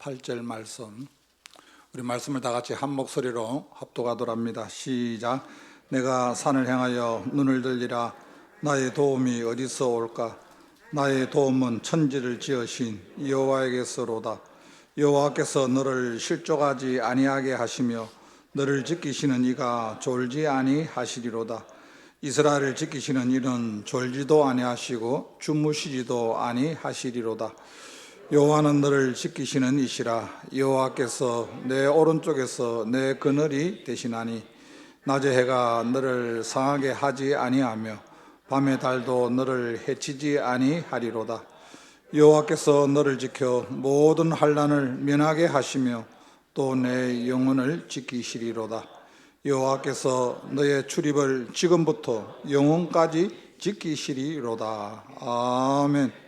8절 말씀, 우리 말씀을 다 같이 한 목소리로 합독하도록 합니다. 시작. 내가 산을 향하여 눈을 들리라. 나의 도움이 어디서 올까? 나의 도움은 천지를 지으신 여호와에게서로다. 여호와께서 너를 실족하지 아니하게 하시며 너를 지키시는 이가 졸지 아니하시리로다. 이스라엘을 지키시는 이는 졸지도 아니하시고 주무시지도 아니하시리로다. 여호와는 너를 지키시는 이시라. 여호와께서 내 오른쪽에서 내 그늘이 되시나니 낮의 해가 너를 상하게 하지 아니하며 밤의 달도 너를 해치지 아니하리로다. 여호와께서 너를 지켜 모든 환난을 면하게 하시며 또 내 영혼을 지키시리로다. 여호와께서 너의 출입을 지금부터 영원까지 지키시리로다. 아멘.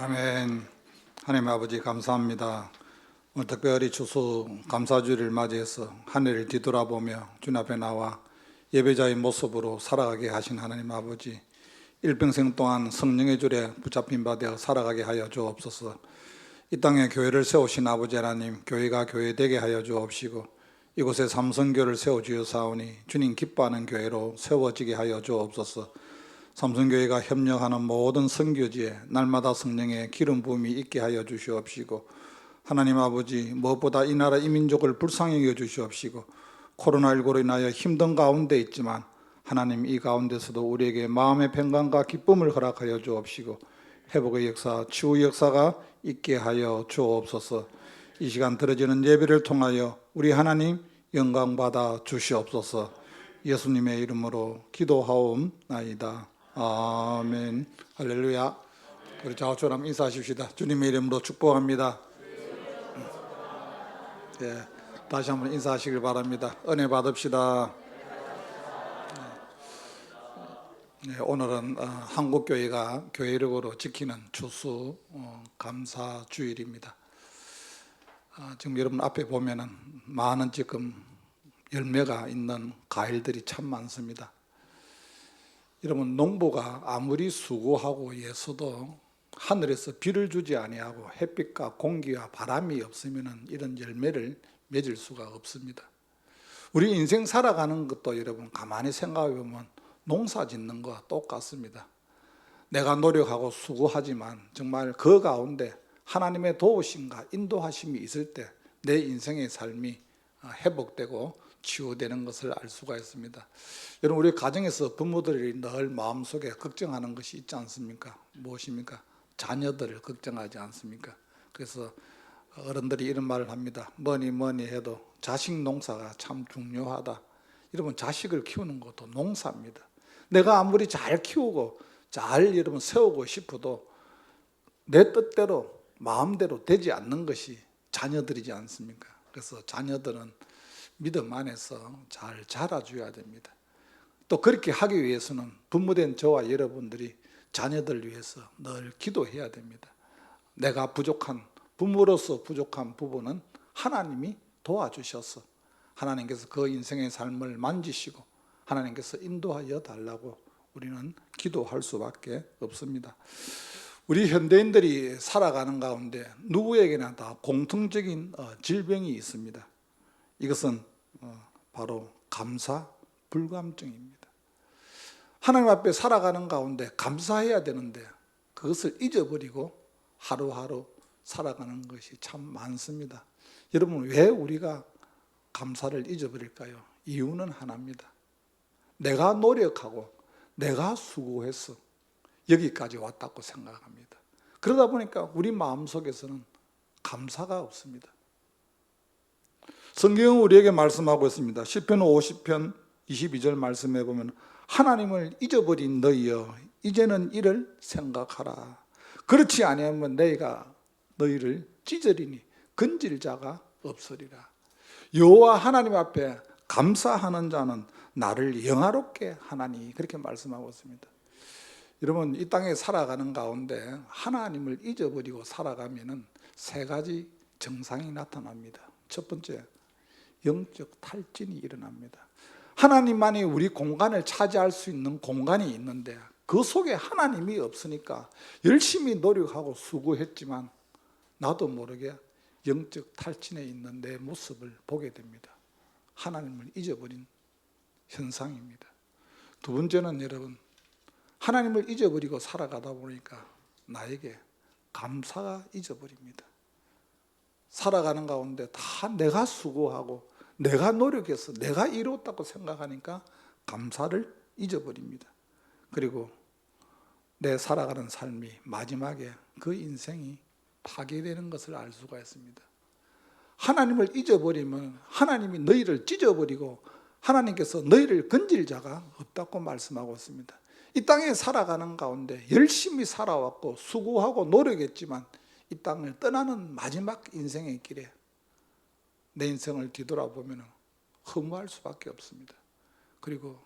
아멘. 하나님 아버지 감사합니다. 오늘 특별히 추수 감사주일을 맞이해서 한 해를 뒤돌아보며 주님 앞에 나와 예배자의 모습으로 살아가게 하신 하나님 아버지, 일평생 동안 성령의 줄에 붙잡힌 바 되어 살아가게 하여 주옵소서. 이 땅에 교회를 세우신 아버지 하나님, 교회가 교회되게 하여 주옵시고 이곳에 삼성교를 세워주사오니 주님 기뻐하는 교회로 세워지게 하여 주옵소서. 삼성교회가 협력하는 모든 선교지에 날마다 성령의 기름 부음이 있게 하여 주시옵시고, 하나님 아버지, 무엇보다 이 나라 이 민족을 불쌍히 여겨 주시옵시고, 코로나19로 인하여 힘든 가운데 있지만 하나님 이 가운데서도 우리에게 마음의 평강과 기쁨을 허락하여 주옵시고 회복의 역사, 치유의 역사가 있게 하여 주옵소서. 이 시간 드려지는 예배를 통하여 우리 하나님 영광 받아 주시옵소서. 예수님의 이름으로 기도하옵나이다. 아멘. 할렐루야. 우리 좌우처럼 인사하십시다. 주님의 이름으로 축복합니다. 예, 다시 한번 인사하시길 바랍니다. 은혜 받읍시다. 네, 오늘은 한국교회가 교회력으로 지키는 추수 감사 주일입니다. 지금 여러분 앞에 보면은 많은 지금 열매가 있는 과일들이 참 많습니다. 여러분, 농부가 아무리 수고하고 애써도 하늘에서 비를 주지 아니하고 햇빛과 공기와 바람이 없으면은 이런 열매를 맺을 수가 없습니다. 우리 인생 살아가는 것도 여러분 가만히 생각해 보면 농사 짓는 거와 똑같습니다. 내가 노력하고 수고하지만 정말 그 가운데 하나님의 도우심과 인도하심이 있을 때 내 인생의 삶이 회복되고 치유되는 것을 알 수가 있습니다. 여러분, 우리 가정에서 부모들이 늘 마음속에 걱정하는 것이 있지 않습니까? 무엇입니까? 자녀들을 걱정하지 않습니까? 그래서 어른들이 이런 말을 합니다. 뭐니 해도 자식 농사가 참 중요하다. 여러분, 자식을 키우는 것도 농사입니다. 내가 아무리 잘 키우고 잘 여러분 세우고 싶어도 내 뜻대로 마음대로 되지 않는 것이 자녀들이지 않습니까? 그래서 자녀들은 믿음 안에서 잘 자라줘야 됩니다. 또 그렇게 하기 위해서는 부모된 저와 여러분들이 자녀들을 위해서 늘 기도해야 됩니다. 내가 부족한, 부모로서 부족한 부분은 하나님이 도와주셔서 하나님께서 그 인생의 삶을 만지시고 하나님께서 인도하여 달라고 우리는 기도할 수밖에 없습니다. 우리 현대인들이 살아가는 가운데 누구에게나 다 공통적인 질병이 있습니다. 이것은 바로 감사 불감증입니다. 하나님 앞에 살아가는 가운데 감사해야 되는데 그것을 잊어버리고 하루하루 살아가는 것이 참 많습니다. 여러분, 왜 우리가 감사를 잊어버릴까요? 이유는 하나입니다. 내가 노력하고 내가 수고해서 여기까지 왔다고 생각합니다. 그러다 보니까 우리 마음속에서는 감사가 없습니다. 성경은 우리에게 말씀하고 있습니다. 시편 50편 22절 말씀해 보면 하나님을 잊어버린 너희여 이제는 이를 생각하라. 그렇지 아니하면 너희가 너희를 찢으리니 건질 자가 없으리라. 여호와 하나님 앞에 감사하는 자는 나를 영화롭게 하나니, 그렇게 말씀하고 있습니다. 여러분, 이 땅에 살아가는 가운데 하나님을 잊어버리고 살아가면은 세 가지 증상이 나타납니다. 첫 번째, 영적 탈진이 일어납니다. 하나님만이 우리 공간을 차지할 수 있는 공간이 있는데 그 속에 하나님이 없으니까 열심히 노력하고 수고했지만 나도 모르게 영적 탈진에 있는 내 모습을 보게 됩니다. 하나님을 잊어버린 현상입니다. 두 번째는 여러분, 하나님을 잊어버리고 살아가다 보니까 나에게 감사가 잊어버립니다. 살아가는 가운데 다 내가 수고하고 내가 노력해서 내가 이루었다고 생각하니까 감사를 잊어버립니다. 그리고 내 살아가는 삶이 마지막에 그 인생이 파괴되는 것을 알 수가 있습니다. 하나님을 잊어버리면 하나님이 너희를 찢어버리고 하나님께서 너희를 건질 자가 없다고 말씀하고 있습니다. 이 땅에 살아가는 가운데 열심히 살아왔고 수고하고 노력했지만 이 땅을 떠나는 마지막 인생의 길에 내 인생을 뒤돌아보면 허무할 수밖에 없습니다. 그리고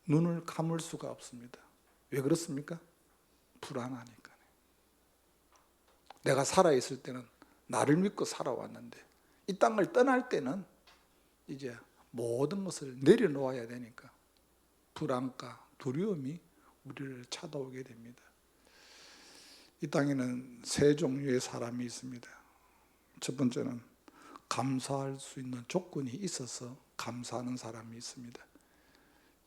눈을 감을 수가 없습니다. 왜 그렇습니까? 불안하니까요. 내가 살아있을 때는 나를 믿고 살아왔는데 이 땅을 떠날 때는 이제 모든 것을 내려놓아야 되니까 불안과 두려움이 우리를 찾아오게 됩니다. 이 땅에는 세 종류의 사람이 있습니다. 첫 번째는 감사할 수 있는 조건이 있어서 감사하는 사람이 있습니다.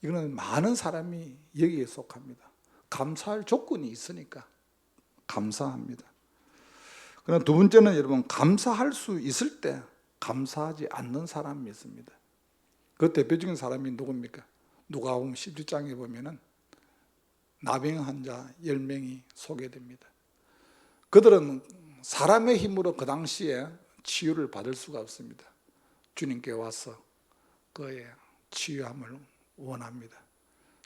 이거는 많은 사람이 여기에 속합니다. 감사할 조건이 있으니까 감사합니다. 그러나 두 번째는 여러분, 감사할 수 있을 때 감사하지 않는 사람이 있습니다. 그 대표적인 사람이 누굽니까? 누가복음 17장에 보면은 나병 환자 10명이 소개됩니다. 그들은 사람의 힘으로 그 당시에 치유를 받을 수가 없습니다. 주님께 와서 그의 치유함을 원합니다.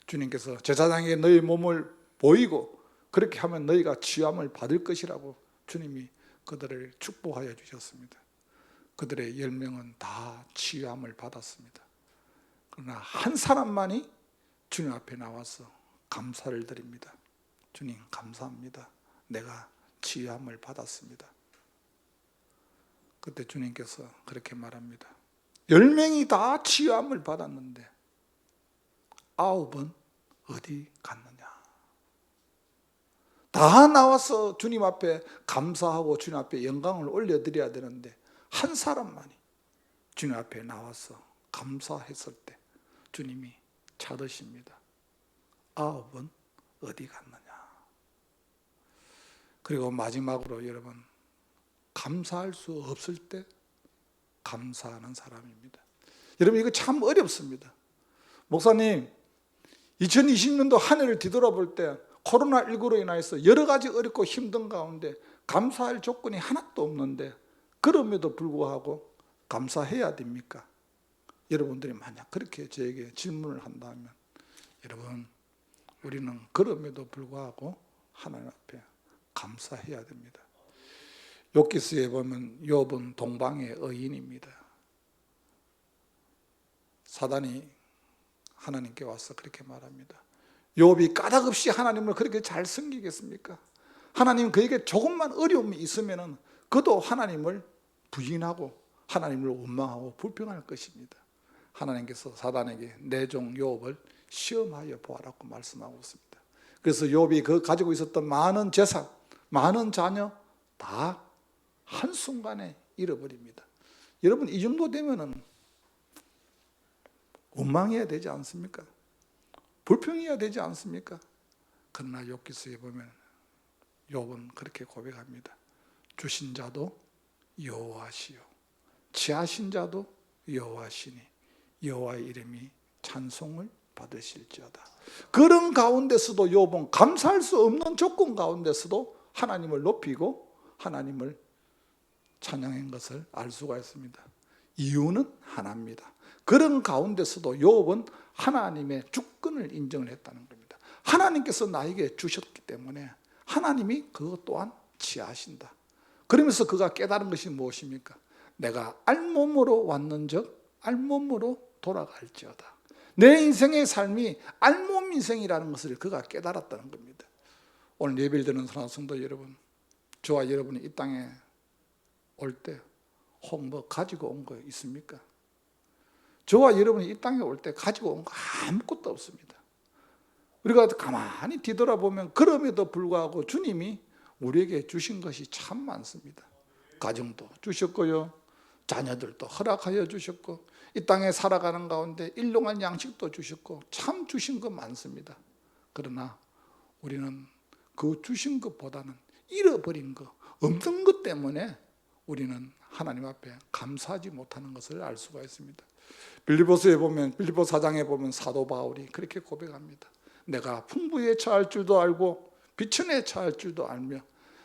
주님께서 제사장에게 너희 몸을 보이고 그렇게 하면 너희가 치유함을 받을 것이라고 주님이 그들을 축복하여 주셨습니다. 그들의 10명은 다 치유함을 받았습니다. 그러나 한 사람만이 주님 앞에 나와서 감사를 드립니다. 주님 감사합니다. 내가 치유함을 받았습니다. 그때 주님께서 그렇게 말합니다. 10명이 다 치유함을 받았는데 9은 어디 갔느냐? 다 나와서 주님 앞에 감사하고 주님 앞에 영광을 올려드려야 되는데 한 사람만이 주님 앞에 나와서 감사했을 때 주님이 찾으십니다. 9은 어디 갔느냐? 그리고 마지막으로 여러분, 감사할 수 없을 때 감사하는 사람입니다. 여러분 이거 참 어렵습니다. 목사님, 2020년도 한 해를 뒤돌아볼 때 코로나19로 인해서 여러 가지 어렵고 힘든 가운데 감사할 조건이 하나도 없는데 그럼에도 불구하고 감사해야 됩니까? 여러분들이 만약 그렇게 저에게 질문을 한다면 여러분, 우리는 그럼에도 불구하고 하나님 앞에 감사해야 됩니다. 욥기서에 보면 욥은 동방의 의인입니다. 사단이 하나님께 와서 그렇게 말합니다. 욥이 까닭없이 하나님을 그렇게 잘 섬기겠습니까? 하나님 그에게 조금만 어려움이 있으면 그도 하나님을 부인하고 하나님을 원망하고 불평할 것입니다. 하나님께서 사단에게 내 종 욥을 시험하여 보아라고 말씀하고 있습니다. 그래서 욥이 그 가지고 있었던 많은 재산, 많은 자녀 다 한순간에 잃어버립니다. 여러분 이 정도 되면은 원망해야 되지 않습니까? 불평해야 되지 않습니까? 그러나 욥기서에 보면 욥은 그렇게 고백합니다. 주신 자도 여호와시요 취하신 자도 여호와시니 여호와의 이름이 찬송을 받으실지어다. 그런 가운데서도 욥은 감사할 수 없는 조건 가운데서도 하나님을 높이고 하나님을 찬양한 것을 알 수가 있습니다. 이유는 하나입니다. 그런 가운데서도 욥은 하나님의 주권을 인정을 했다는 겁니다. 하나님께서 나에게 주셨기 때문에 하나님이 그것 또한 취하신다. 그러면서 그가 깨달은 것이 무엇입니까? 내가 알몸으로 왔는즉 알몸으로 돌아갈지어다. 내 인생의 삶이 알몸 인생이라는 것을 그가 깨달았다는 겁니다. 오늘 예배를 드리는 사랑하는 성도 여러분, 저와 여러분이 이 땅에 올 때 혹 뭐 가지고 온 거 있습니까? 저와 여러분이 이 땅에 올 때 가지고 온 거 아무것도 없습니다. 우리가 가만히 뒤돌아보면 그럼에도 불구하고 주님이 우리에게 주신 것이 참 많습니다. 가정도 주셨고요, 자녀들도 허락하여 주셨고, 이 땅에 살아가는 가운데 일용할 양식도 주셨고 참 주신 것 많습니다. 그러나 우리는 그 주신 것보다는 잃어버린 것, 없는 것 때문에 우리는 하나님 앞에 감사하지 못하는 것을 알 수가 있습니다. 빌립보서에 보면, 빌립보 4장에 보면 사도 바울이 그렇게 고백합니다. 내가 풍부에 처할 줄도 알고 비천에 처할 줄도 알며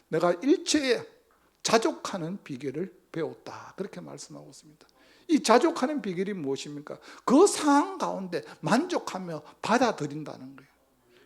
내가 일체에 자족하는 비결을 배웠다. 그렇게 말씀하고 있습니다. 이 자족하는 비결이 무엇입니까? 그 상황 가운데 만족하며 받아들인다는 거예요.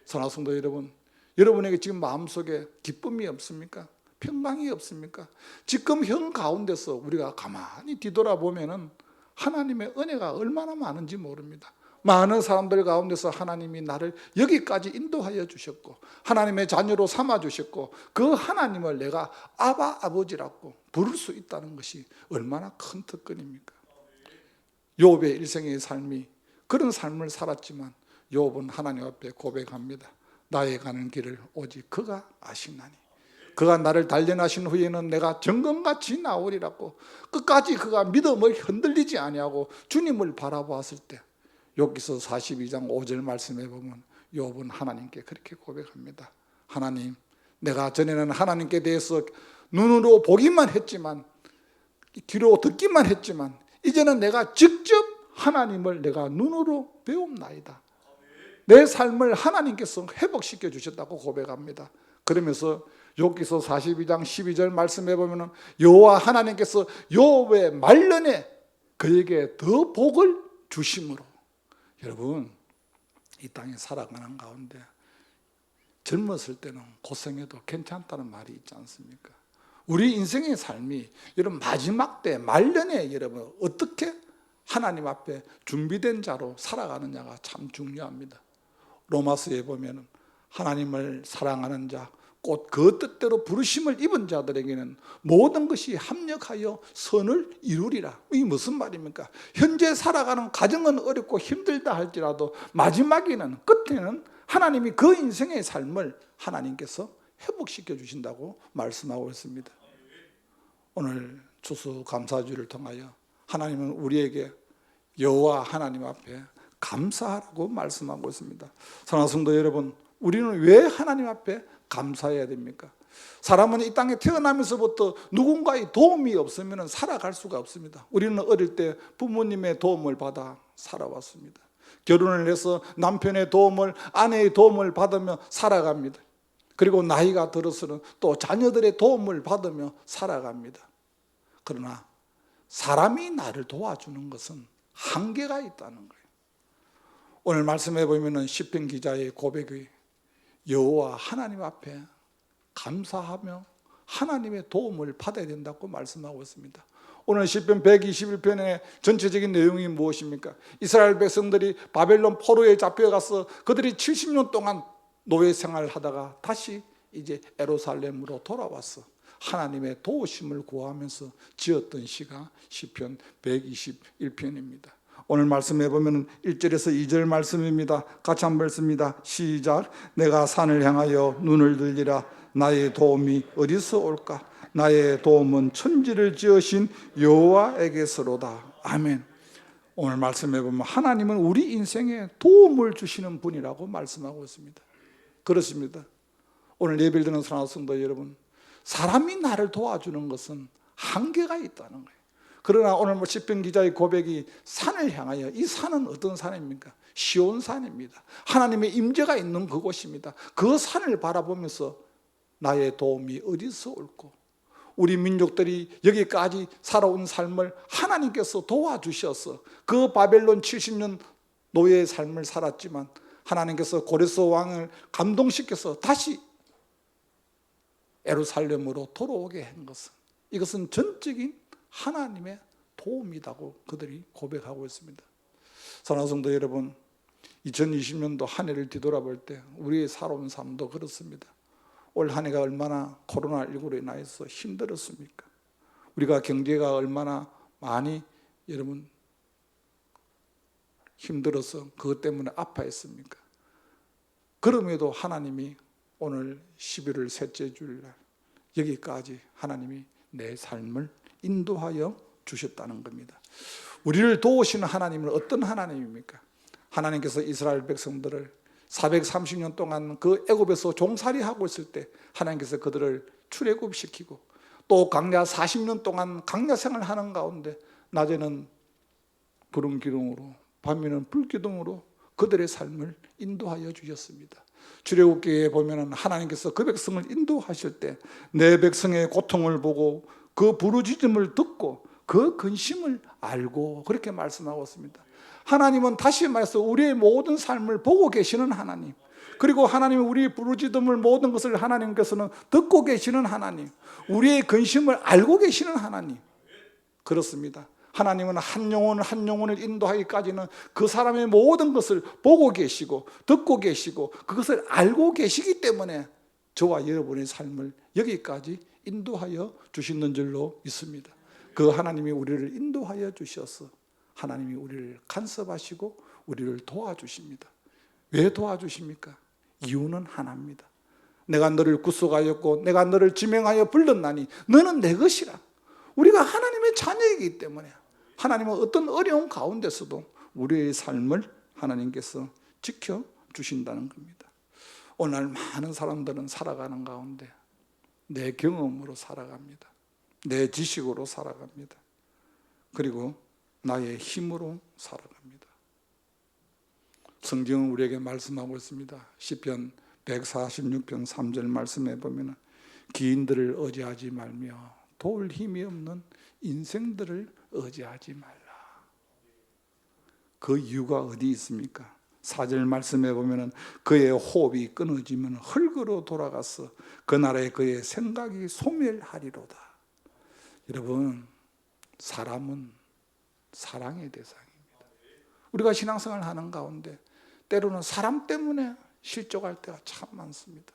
사랑하는 성도 여러분, 여러분에게 지금 마음속에 기쁨이 없습니까? 평강이 없습니까? 지금 현 가운데서 우리가 가만히 뒤돌아보면은 하나님의 은혜가 얼마나 많은지 모릅니다. 많은 사람들 가운데서 하나님이 나를 여기까지 인도하여 주셨고 하나님의 자녀로 삼아 주셨고 그 하나님을 내가 아바 아버지라고 부를 수 있다는 것이 얼마나 큰 특권입니까? 욥의 일생의 삶이 그런 삶을 살았지만 욥은 하나님 앞에 고백합니다. 나의 가는 길을 오직 그가 아시나니 그가 나를 단련하신 후에는 내가 정금같이 나오리라고 끝까지 그가 믿음을 흔들리지 아니하고 주님을 바라보았을 때 욥기서 42장 5절 말씀해 보면 욥은 하나님께 그렇게 고백합니다. 하나님, 내가 전에는 하나님께 대해서 눈으로 보기만 했지만 귀로 듣기만 했지만 이제는 내가 직접 하나님을 내가 눈으로 배움나이다. 내 삶을 하나님께서 회복시켜 주셨다고 고백합니다. 그러면서 욥기서 42장 12절 말씀해 보면 여호와 하나님께서 욥의 말년에 그에게 더 복을 주심으로. 여러분, 이 땅에 살아가는 가운데 젊었을 때는 고생해도 괜찮다는 말이 있지 않습니까? 우리 인생의 삶이 여러분 마지막 때 말년에 여러분 어떻게 하나님 앞에 준비된 자로 살아가느냐가 참 중요합니다. 로마서에 보면 하나님을 사랑하는 자, 곧 그 뜻대로 부르심을 입은 자들에게는 모든 것이 합력하여 선을 이루리라. 이게 무슨 말입니까? 현재 살아가는 가정은 어렵고 힘들다 할지라도 마지막에는, 끝에는 하나님이 그 인생의 삶을 하나님께서 회복시켜 주신다고 말씀하고 있습니다. 오늘 추수감사주를 통하여 하나님은 우리에게 여호와 하나님 앞에 감사하라고 말씀하고 있습니다. 사랑하는 성도 여러분, 우리는 왜 하나님 앞에 감사해야 됩니까? 사람은 이 땅에 태어나면서부터 누군가의 도움이 없으면 살아갈 수가 없습니다. 우리는 어릴 때 부모님의 도움을 받아 살아왔습니다. 결혼을 해서 남편의 도움을, 아내의 도움을 받으며 살아갑니다. 그리고 나이가 들어서는 또 자녀들의 도움을 받으며 살아갑니다. 그러나 사람이 나를 도와주는 것은 한계가 있다는 거예요. 오늘 말씀해 보면 시편 기자의 고백이 여호와 하나님 앞에 감사하며 하나님의 도움을 받아야 된다고 말씀하고 있습니다. 오늘 시편 121편의 전체적인 내용이 무엇입니까? 이스라엘 백성들이 바벨론 포로에 잡혀가서 그들이 70년 동안 노예 생활을 하다가 다시 이제 예루살렘으로 돌아와서 하나님의 도우심을 구하면서 지었던 시가 시편 121편입니다. 오늘 말씀해 보면 1절에서 2절 말씀입니다. 같이 한번 읽습니다. 시작. 내가 산을 향하여 눈을 들리라. 나의 도움이 어디서 올까? 나의 도움은 천지를 지으신 여호와에게서로다. 아멘. 오늘 말씀해 보면 하나님은 우리 인생에 도움을 주시는 분이라고 말씀하고 있습니다. 그렇습니다. 오늘 예배를 드리는 사랑하는 성도 여러분, 사람이 나를 도와주는 것은 한계가 있다는 거예요. 그러나 오늘 시편 기자의 고백이 산을 향하여, 이 산은 어떤 산입니까? 시온산입니다. 하나님의 임재가 있는 그곳입니다. 그 산을 바라보면서 나의 도움이 어디서 올고, 우리 민족들이 여기까지 살아온 삶을 하나님께서 도와주셔서 그 바벨론 70년 노예의 삶을 살았지만 하나님께서 고레스 왕을 감동시켜서 다시 예루살렘으로 돌아오게 한 것은, 이것은 전적인 하나님의 도움이라고 그들이 고백하고 있습니다. 사랑하는 성도 여러분, 2020년도 한 해를 뒤돌아볼 때 우리의 살아온 삶도 그렇습니다. 올 한 해가 얼마나 코로나19로 인해서 힘들었습니까? 우리가 경제가 얼마나 많이 여러분 힘들어서 그것 때문에 아파했습니까? 그럼에도 하나님이 오늘 11월 셋째 주일날 여기까지 하나님이 내 삶을 인도하여 주셨다는 겁니다. 우리를 도우시는 하나님은 어떤 하나님입니까? 하나님께서 이스라엘 백성들을 430년 동안 그 애굽에서 종살이하고 있을 때 하나님께서 그들을 출애굽시키고, 또 광야 40년 동안 광야 생활하는 가운데 낮에는 구름 기둥으로 밤에는 불 기둥으로 그들의 삶을 인도하여 주셨습니다. 출애굽기에 보면 하나님께서 그 백성을 인도하실 때 내 백성의 고통을 보고 그 부르짖음을 듣고 그 근심을 알고, 그렇게 말씀하고 있습니다. 하나님은 다시 말해서 우리의 모든 삶을 보고 계시는 하나님, 그리고 하나님은 우리의 부르짖음을 모든 것을 하나님께서는 듣고 계시는 하나님, 우리의 근심을 알고 계시는 하나님. 그렇습니다. 하나님은 한 영혼을 한 영혼을 인도하기까지는 그 사람의 모든 것을 보고 계시고 듣고 계시고 그것을 알고 계시기 때문에 저와 여러분의 삶을 여기까지 인도하여 주시는 줄로 믿습니다. 그 하나님이 우리를 인도하여 주셔서 하나님이 우리를 간섭하시고 우리를 도와주십니다. 왜 도와주십니까? 이유는 하나입니다. 내가 너를 구속하였고 내가 너를 지명하여 불렀나니 너는 내 것이라. 우리가 하나님의 자녀이기 때문에 하나님은 어떤 어려운 가운데서도 우리의 삶을 하나님께서 지켜주신다는 겁니다. 오늘 많은 사람들은 살아가는 가운데 내 경험으로 살아갑니다. 내 지식으로 살아갑니다. 그리고 나의 힘으로 살아갑니다. 성경은 우리에게 말씀하고 있습니다. 시편 146편 3절 말씀해 보면 기인들을 의지하지 말며 도울 힘이 없는 인생들을 의지하지 말라. 그 이유가 어디 있습니까? 4절 말씀에 보면은 그의 호흡이 끊어지면 흙으로 돌아가서 그 나라에 그의 생각이 소멸하리로다. 여러분, 사람은 사랑의 대상입니다. 우리가 신앙생활을 하는 가운데 때로는 사람 때문에 실족할 때가 참 많습니다.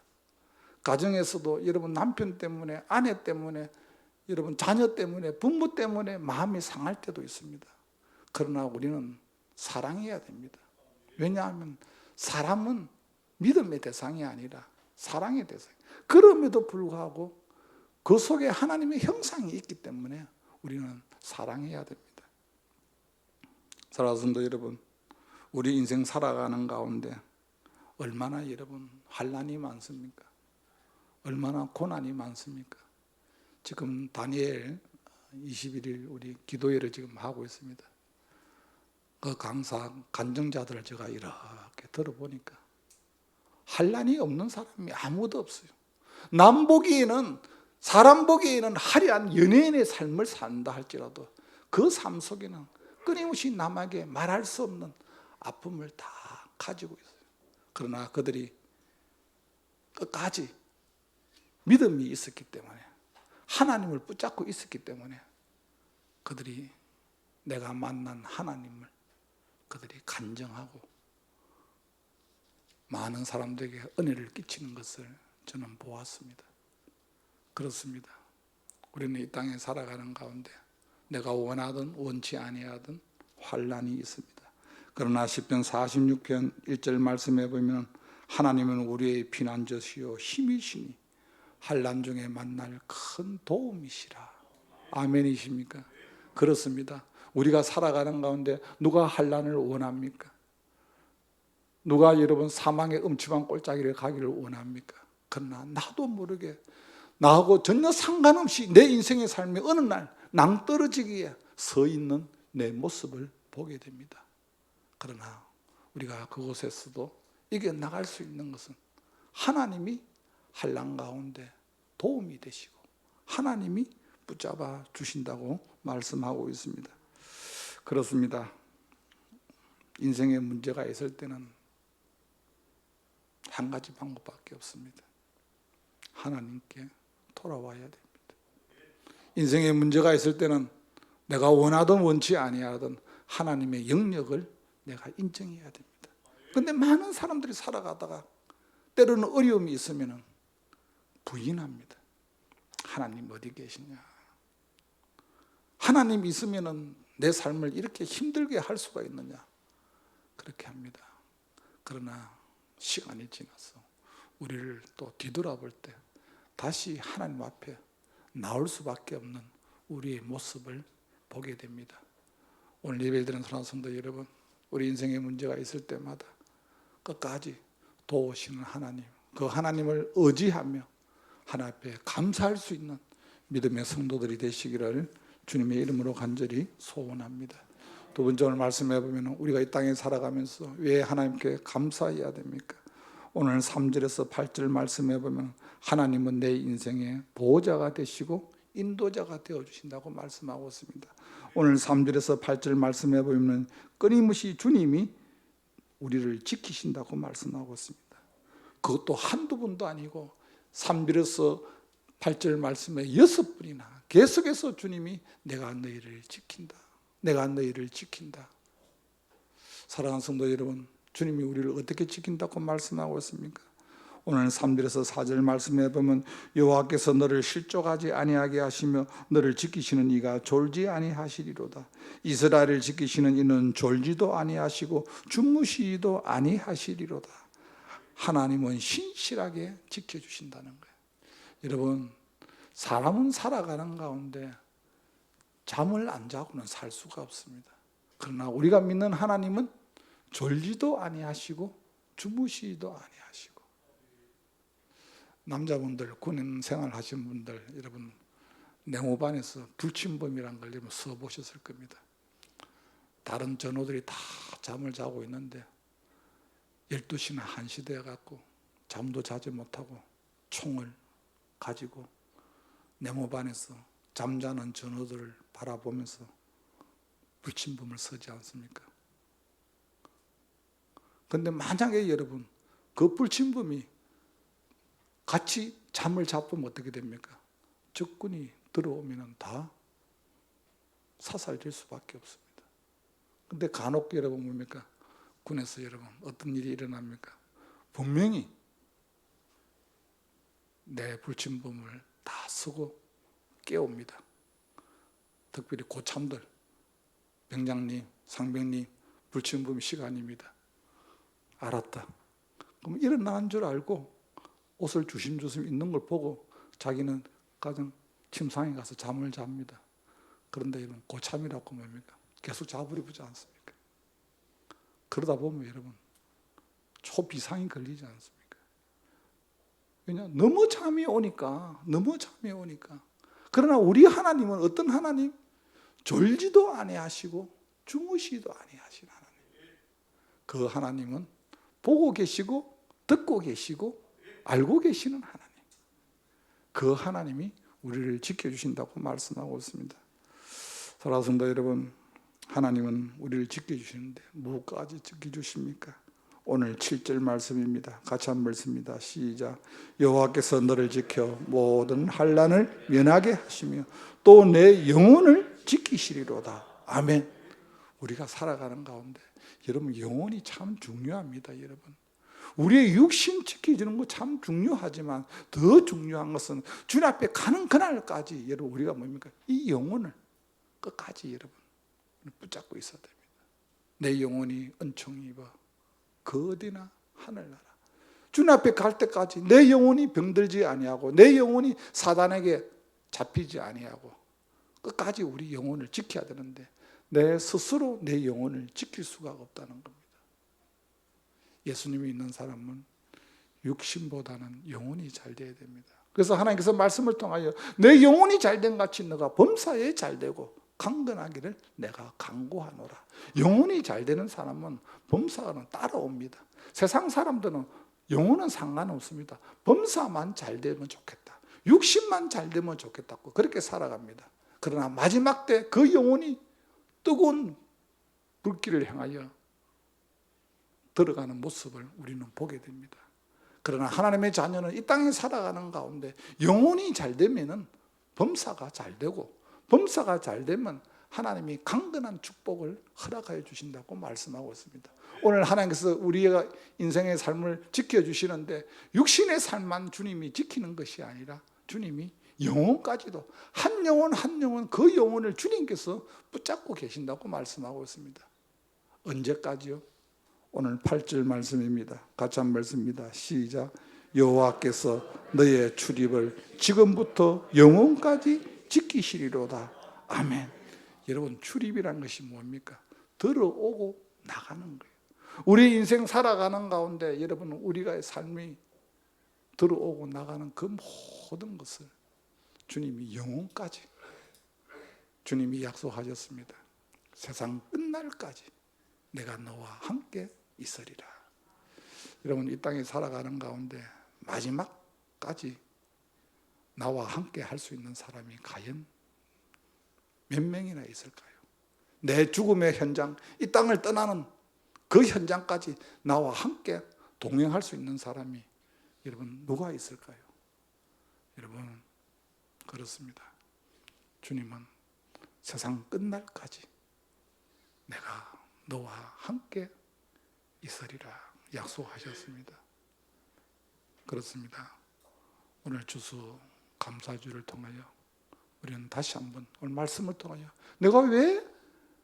가정에서도 여러분 남편 때문에, 아내 때문에, 여러분 자녀 때문에, 부모 때문에 마음이 상할 때도 있습니다. 그러나 우리는 사랑해야 됩니다. 왜냐하면 사람은 믿음의 대상이 아니라 사랑의 대상. 그럼에도 불구하고 그 속에 하나님의 형상이 있기 때문에 우리는 사랑해야 됩니다. 사랑하는 성도 여러분, 우리 인생 살아가는 가운데 얼마나 여러분 환난이 많습니까? 얼마나 고난이 많습니까? 지금 다니엘 21일 우리 기도회를 지금 하고 있습니다. 그 강사 간증자들을 제가 이렇게 들어보니까 환난이 없는 사람이 아무도 없어요. 남 보기에는, 사람 보기에는 화려한 연예인의 삶을 산다 할지라도 그 삶 속에는 끊임없이 남에게 말할 수 없는 아픔을 다 가지고 있어요. 그러나 그들이 끝까지 믿음이 있었기 때문에, 하나님을 붙잡고 있었기 때문에 그들이 내가 만난 하나님을 그들이 간증하고 많은 사람들에게 은혜를 끼치는 것을 저는 보았습니다. 그렇습니다. 우리는 이 땅에 살아가는 가운데 내가 원하든 원치 아니하든 환난이 있습니다. 그러나 시편 46편 1절 말씀에 보면 하나님은 우리의 피난처시요 힘이시니 환난 중에 만날 큰 도움이시라. 아멘이십니까? 그렇습니다. 우리가 살아가는 가운데 누가 환난을 원합니까? 누가 여러분 사망의 음침한 꼴짜기를 가기를 원합니까? 그러나 나도 모르게 나하고 전혀 상관없이 내 인생의 삶이 어느 날 낭떠러지기에 서 있는 내 모습을 보게 됩니다. 그러나 우리가 그곳에서도 이겨나갈 수 있는 것은 하나님이 환난 가운데 도움이 되시고 하나님이 붙잡아 주신다고 말씀하고 있습니다. 그렇습니다. 인생에 문제가 있을 때는 한 가지 방법밖에 없습니다. 하나님께 돌아와야 됩니다. 인생에 문제가 있을 때는 내가 원하든 원치 아니하든 하나님의 영역을 내가 인정해야 됩니다. 그런데 많은 사람들이 살아가다가 때로는 어려움이 있으면 부인합니다. 하나님 어디 계시냐? 하나님 있으면 내 삶을 이렇게 힘들게 할 수가 있느냐? 그렇게 합니다. 그러나 시간이 지나서 우리를 또 뒤돌아볼 때 다시 하나님 앞에 나올 수밖에 없는 우리의 모습을 보게 됩니다. 오늘 예배를 드리는 사랑하는 성도 여러분, 우리 인생에 문제가 있을 때마다 끝까지 도우시는 하나님, 그 하나님을 의지하며 하나님 앞에 감사할 수 있는 믿음의 성도들이 되시기를 주님의 이름으로 간절히 소원합니다. 두 번째 오늘 말씀해 보면 우리가 이 땅에 살아가면서 왜 하나님께 감사해야 됩니까? 오늘 3절에서 8절 말씀해 보면 하나님은 내 인생의 보호자가 되시고 인도자가 되어주신다고 말씀하고 있습니다. 오늘 3절에서 8절 말씀해 보면 끊임없이 주님이 우리를 지키신다고 말씀하고 있습니다. 그것도 한두 번도 아니고 3절에서 8절 말씀에 6번이나 계속해서 주님이 내가 너희를 지킨다, 내가 너희를 지킨다. 사랑하는 성도 여러분, 주님이 우리를 어떻게 지킨다고 말씀하고 있습니까? 오늘 3절에서 4절 말씀해 보면 여호와께서 너를 실족하지 아니하게 하시며 너를 지키시는 이가 졸지 아니하시리로다. 이스라엘을 지키시는 이는 졸지도 아니하시고 주무시지도 아니하시리로다. 하나님은 신실하게 지켜주신다는 거예요. 여러분, 사람은 살아가는 가운데 잠을 안 자고는 살 수가 없습니다. 그러나 우리가 믿는 하나님은 졸지도 아니하시고 주무시지도 아니하시고. 남자분들, 군인 생활하신 분들, 여러분 냉호반에서 불침범이라는 걸 여러분 써보셨을 겁니다. 다른 전우들이 다 잠을 자고 있는데 12시나 1시 돼갖고 잠도 자지 못하고 총을 가지고 냉호반에서 잠자는 전우들을 바라보면서 불침범을 서지 않습니까? 그런데 만약에 여러분 그 불침범이 같이 잠을 잡으면 어떻게 됩니까? 적군이 들어오면 다 사살될 수밖에 없습니다. 근데 간혹 여러분 뭡니까? 군에서 여러분 어떤 일이 일어납니까? 분명히 내 불침범을 다 쓰고 깨웁니다. 특별히 고참들, 병장님, 상병님, 불침범 시간입니다. 알았다. 그럼 일어나는 줄 알고 옷을 주심주심 있는 걸 보고 자기는 가정 침상에 가서 잠을 잡니다. 그런데 여러분 고참이라고 뭡니까? 계속 잡으려보지 않습니까? 그러다 보면 여러분 초비상이 걸리지 않습니까? 왜냐? 너무 잠이 오니까. 그러나 우리 하나님은 어떤 하나님? 졸지도 아니하시고 주무시도 아니하신 하나님. 그 하나님은 보고 계시고 듣고 계시고 알고 계시는 하나님. 그 하나님이 우리를 지켜주신다고 말씀하고 있습니다. 사랑하는 성도 여러분, 하나님은 우리를 지켜주시는데 뭐까지 지켜주십니까? 오늘 7절 말씀입니다. 같이 한번 읽습니다. 시작. 여호와께서 너를 지켜 모든 환난을 면하게 하시며 또 내 영혼을 지키시리로다. 아멘. 우리가 살아가는 가운데 여러분 영혼이 참 중요합니다. 여러분 우리의 육신 지켜주는 거 참 중요하지만 더 중요한 것은 주님 앞에 가는 그날까지 여러분 우리가 뭡니까? 이 영혼을 끝까지 여러분 붙잡고 있어야 됩니다. 내 영혼이 은총이 입어 그 어디나 하늘나라. 주님 앞에 갈 때까지 내 영혼이 병들지 아니하고 내 영혼이 사단에게 잡히지 아니하고 끝까지 우리 영혼을 지켜야 되는데 내 스스로 내 영혼을 지킬 수가 없다는 겁니다. 예수님이 있는 사람은 육신보다는 영혼이 잘 돼야 됩니다. 그래서 하나님께서 말씀을 통하여 내 영혼이 잘된 같이 너가 범사에 잘되고 강건하기를 내가 간구하노라. 영혼이 잘되는 사람은 범사는 따라옵니다. 세상 사람들은 영혼은 상관없습니다. 범사만 잘되면 좋겠다. 육신만 잘되면 좋겠다고 그렇게 살아갑니다. 그러나 마지막 때 그 영혼이 뜨거운 불길을 향하여 들어가는 모습을 우리는 보게 됩니다. 그러나 하나님의 자녀는 이 땅에 살아가는 가운데 영혼이 잘 되면은 범사가 잘 되고 범사가 잘 되면 하나님이 강건한 축복을 허락하여 주신다고 말씀하고 있습니다. 오늘 하나님께서 우리의 인생의 삶을 지켜주시는데 육신의 삶만 주님이 지키는 것이 아니라 주님이 영혼까지도 한 영혼 한 영혼 그 영혼을 주님께서 붙잡고 계신다고 말씀하고 있습니다. 언제까지요? 오늘 8절 말씀입니다. 같이 한번 읽습니다. 시작. 여호와께서 너의 출입을 지금부터 영혼까지 지키시리로다. 아멘. 여러분 출입이란 것이 뭡니까? 들어오고 나가는 거예요. 우리 인생 살아가는 가운데 여러분 우리가 삶이 들어오고 나가는 그 모든 것을 주님이 영혼까지 주님이 약속하셨습니다. 세상 끝날까지 내가 너와 함께 있으리라. 여러분 이 땅에 살아가는 가운데 마지막까지 나와 함께 할 수 있는 사람이 과연 몇 명이나 있을까요? 내 죽음의 현장, 이 땅을 떠나는 그 현장까지 나와 함께 동행할 수 있는 사람이 여러분 누가 있을까요? 여러분 그렇습니다. 주님은 세상 끝날까지 내가 너와 함께 있으리라 약속하셨습니다. 그렇습니다. 오늘 주수 감사주를 통하여 우리는 다시 한번 오늘 말씀을 통하여 내가 왜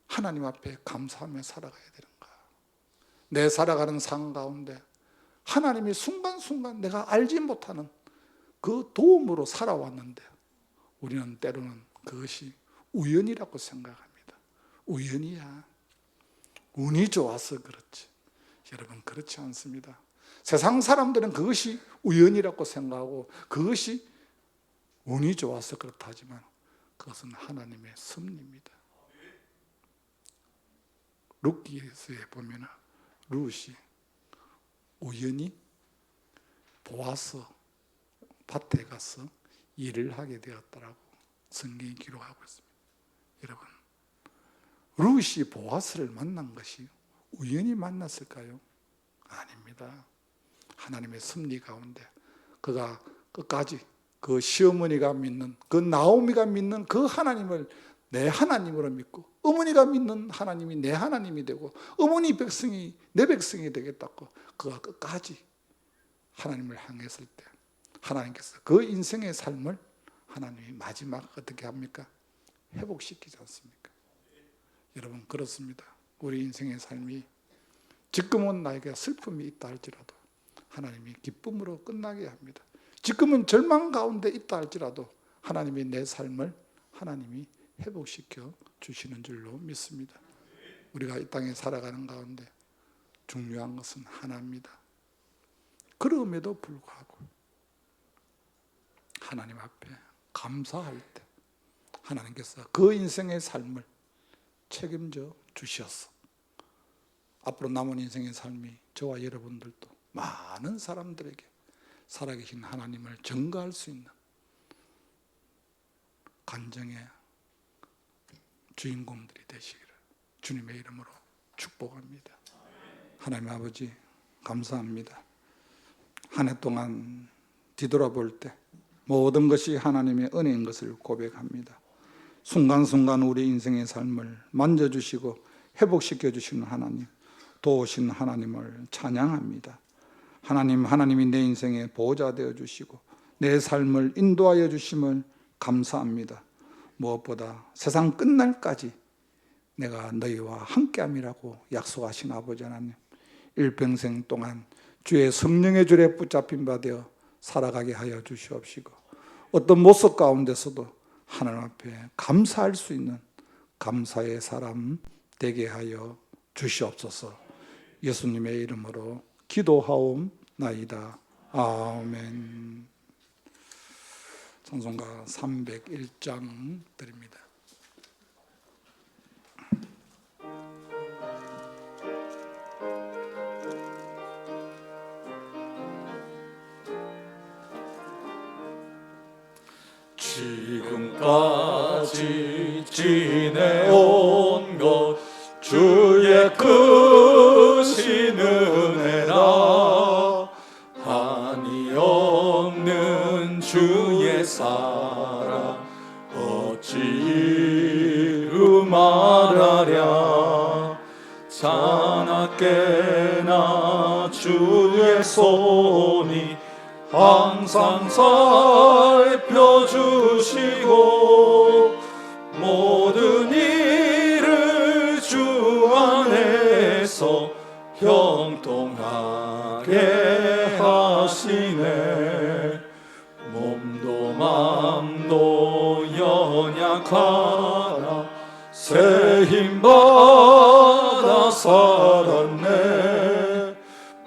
하나님 앞에 감사하며 살아가야 되는가? 내 살아가는 삶 가운데 하나님이 순간순간 내가 알지 못하는 그 도움으로 살아왔는데 우리는 때로는 그것이 우연이라고 생각합니다. 우연이야. 운이 좋아서 그렇지. 여러분 그렇지 않습니다. 세상 사람들은 그것이 우연이라고 생각하고 그것이 운이 좋아서 그렇다 하지만 그것은 하나님의 섭리입니다. 룻기서에 보면 룻이 우연히 보아서 밭에 가서 일을 하게 되었다라고 성경이 기록하고 있습니다. 여러분 룻이 보아스를 만난 것이 우연히 만났을까요? 아닙니다. 하나님의 섭리 가운데 그가 끝까지 그 시어머니가 믿는, 그 나오미가 믿는 그 하나님을 내 하나님으로 믿고, 어머니가 믿는 하나님이 내 하나님이 되고, 어머니 백성이 내 백성이 되겠다고 그가 끝까지 하나님을 향했을 때 하나님께서 그 인생의 삶을 하나님이 마지막 어떻게 합니까? 회복시키지 않습니까? 여러분, 그렇습니다. 우리 인생의 삶이 지금은 나에게 슬픔이 있다 할지라도 하나님이 기쁨으로 끝나게 합니다. 지금은 절망 가운데 있다 할지라도 하나님이 내 삶을 하나님이 회복시켜 주시는 줄로 믿습니다. 우리가 이 땅에 살아가는 가운데 중요한 것은 하나입니다. 그럼에도 불구하고 하나님 앞에 감사할 때 하나님께서 그 인생의 삶을 책임져 주셨어. 앞으로 남은 인생의 삶이 저와 여러분들도 많은 사람들에게 살아계신 하나님을 증거할 수 있는 간증의 주인공들이 되시기를 주님의 이름으로 축복합니다. 하나님 아버지, 감사합니다. 한 해 동안 뒤돌아볼 때 모든 것이 하나님의 은혜인 것을 고백합니다. 순간순간 우리 인생의 삶을 만져주시고 회복시켜 주시는 하나님, 도우신 하나님을 찬양합니다. 하나님이 내 인생의 보호자 되어 주시고 내 삶을 인도하여 주심을 감사합니다. 무엇보다 세상 끝날까지 내가 너희와 함께함이라고 약속하신 아버지 하나님, 일평생 동안 주의 성령의 줄에 붙잡힌 바 되어 살아가게 하여 주시옵시고, 어떤 모습 가운데서도 하나님 앞에 감사할 수 있는 감사의 사람 되게 하여 주시옵소서. 예수님의 이름으로 기도하옵나이다. 아멘. 찬송가 301장 드립니다. 지금까지 지내온 것 주의 크신 은혜라. 한이 없는 주의 사랑 어찌 이루 말하랴. 자나깨나 주의 손이 항상 살펴주시고 모든 일을 주 안에서 형통하게 하시네. 몸도 맘도 연약하나 새 힘 받아 살았네.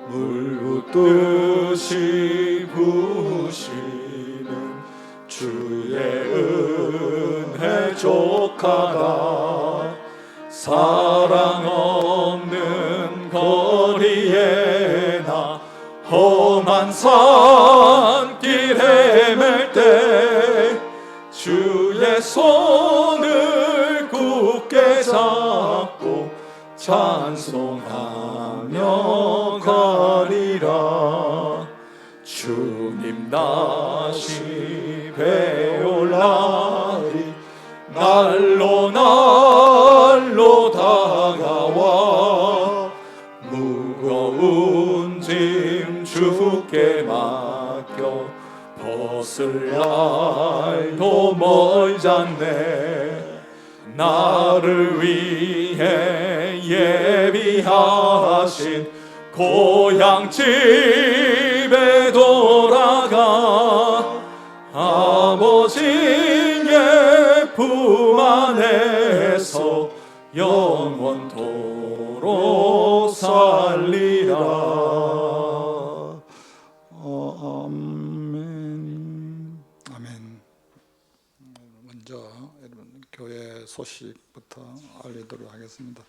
물 붓듯이 부으시는 주의 은혜 족하다. 사랑 없는 거리에 나 험한 산길 헤맬 때 주의 손을 굳게 잡고 찬송하며 가리라. 주님 다시 배올 날이 날로 날로 다가와. 무거운 짐 주께 맡겨 벗을 날도 멀잖네. 나를 위해 예비하신 고향 집에 돌아가 아버지의 품 안에서 영원토록 살리라. 아멘. 아멘. 먼저 여러분 교회 소식부터 알리도록 하겠습니다.